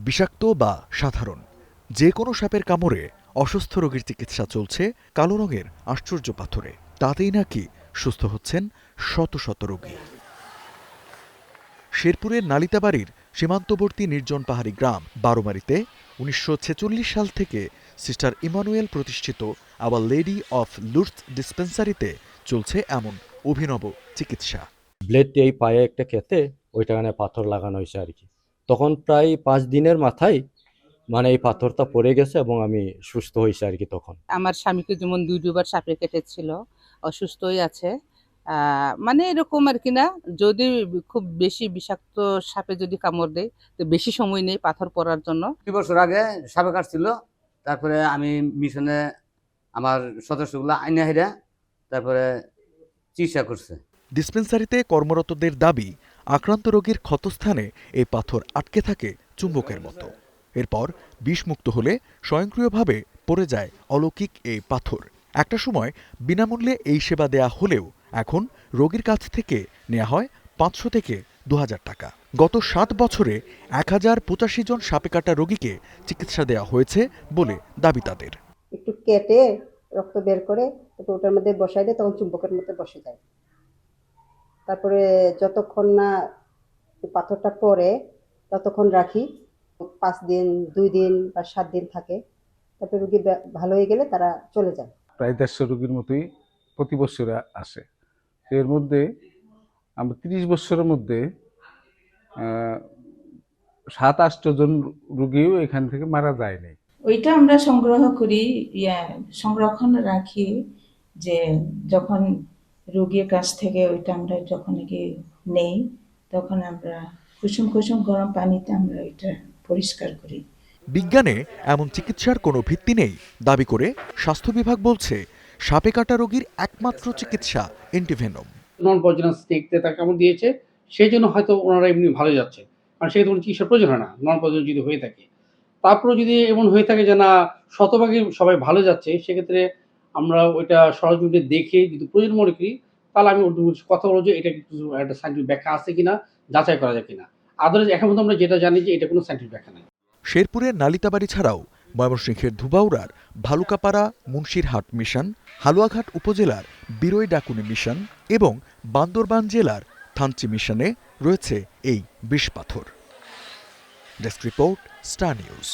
বিষাক্ত বা সাধারণ যে কোনো সাপের কামড়ে অসুস্থ রোগীর চিকিৎসা চলছে কালো রঙের আশ্চর্য পাথরে। তাতেই নাকি সুস্থ হচ্ছেন শত শত রোগী। শেরপুরের নালিতাবাড়ির সীমান্তবর্তী নির্জন পাহাড়ি গ্রাম বারোমারিতে ১৯৪৬ সাল থেকে সিস্টার ইমানুয়েল প্রতিষ্ঠিত আওয়ার লেডি অফ লুডস ডিসপেন্সারিতে চলছে এমন অভিনব চিকিৎসা। ব্লেড এই পায়ে একটা কেটে ওইটাখানে পাথর লাগানো হয়েছে আর কি। তখন প্রায় 5 দিনের মাথায় মানে এই পাথরটা পড়ে গেছে এবং আমি সুস্থ হয়েছে আর কি। তখন আমার স্বামীকে যেমন 2 বার সাপে কেটেছিল, অসুস্থই আছে। মানে এরকম আর কি না, যদি খুব বেশি বিষাক্ত সাপে যদি কামড় দেয় তো বেশি সময় নেই পাথর পড়ার জন্য। 2 বছর আগে সাপে কাটছিল, তারপরে আমি মিশনে আমার সদস্যগুলো আইনা হিরা তারপরে চিকিৎসা করছে। ডিসপেন্সারিতে কর্মরতদের দাবি আক্রান্ত রোগীর ক্ষতস্থানে এই পাথর আটকে থাকে চুম্বকের মতো। এরপর বিষমুক্ত হলে স্বয়ংক্রিয়ভাবে পড়ে যায় অলৌকিক এই পাথর। একটা সময় বিনামূল্যে এই সেবা দেয়া হলেও এখন রোগীর কাছ থেকে নেওয়া হয় 500 থেকে 2000 টাকা। গত 7 বছরে 1085 জন সাপে কাটা রোগীকে চিকিৎসা দেওয়া হয়েছে বলে দাবি তাদের। একটু কেটে রক্ত বের করে ওটার মধ্যে বসাই দেয়, তখন চুম্বকের মধ্যে বসে যায়। তারপরে যতক্ষণ না পাথরটা পড়ে ততক্ষণ রাখি, 5 দিন 2 দিন বা 7 দিন থাকে। তারপরে রোগী ভালো হয়ে গেলে তারা চলে যায়। প্রায় 150 রোগীর মতোই প্রতি বছরে আসে। এর মধ্যে আমরা 30 বছরের মধ্যে 7-8 জন রোগীও এখান থেকে মারা যায়নি। ওইটা আমরা সংগ্রহ করি, সংরক্ষণ রাখি, যে যখন রোগীর কাছ থেকে ওইটা আমরা যখন নেই তখন আমরা কুসুম কুসুম গরম পানিতে আমরা ওইটা পরিষ্কার করি। বিজ্ঞানে এমন চিকিৎসার কোনো ভিত্তি নেই দাবি করে স্বাস্থ্য বিভাগ বলছে সাপে কাটা রোগীর একমাত্র চিকিৎসা অ্যান্টিভেনম। নন পয়জনাস স্নেকতে তার কামড় দিয়েছে, সেই জন্য হয়তো ওনারা এমনি ভালো যাচ্ছে, কারণ সেক্ষেত্রে কোনো চিকিৎসার প্রয়োজন হয় না নন পয়জন যদি হয়ে থাকে। তারপরে যদি এমন হয়ে থাকে যে না শতভাগই সবাই ভালো যাচ্ছে, সেক্ষেত্রে আমরা ওইটা সরজমিনে দেখে যদি প্রয়োজন মনে করি তাহলে আমি কথা বলবো যে এটা কিছু একটা সাইন্টিফিক ব্যাখ্যা আছে কিনা যাচাই করা যায় কিনা। আদারওয়াইজ এখন পর্যন্ত আমরা যেটা জানি যে এটা কোনো সাইন্টিফিক ব্যাখ্যা নেই। শেরপুরের নালিতাবাড়ি ছাড়াও ময়মনসিংহের ধুবাউড়ার ভালুকাপাড়া মুন্সিরহাট মিশন, হালুয়াঘাট উপজেলার বিরই ডাকুনি মিশন এবং বান্দরবান জেলার থানচি মিশনে রয়েছে এই বিষপাথর। Desk report, star news.